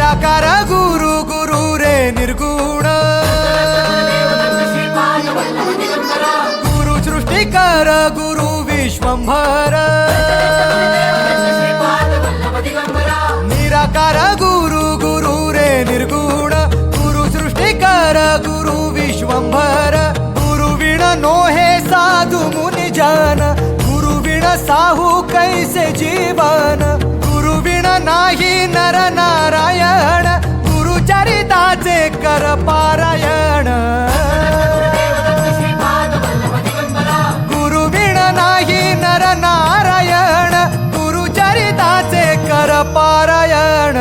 निराकार गुरु गुरु रे निर्गुण गुरु सृष्टिकर गुरु विश्वंभर निराकार गुरु गुरु रे निर्गुण गुरु सृष्टिकर गुरु विश्वंभर गुरु विण नोहे साधु मुनि जन गुरु विण साहू कैसे जीवन गुरु विण नाही नर नारायण गुरु चरिताचे कर पारायण गुरु विण नाही नर नारायण गुरु चरिताचे कर पारायण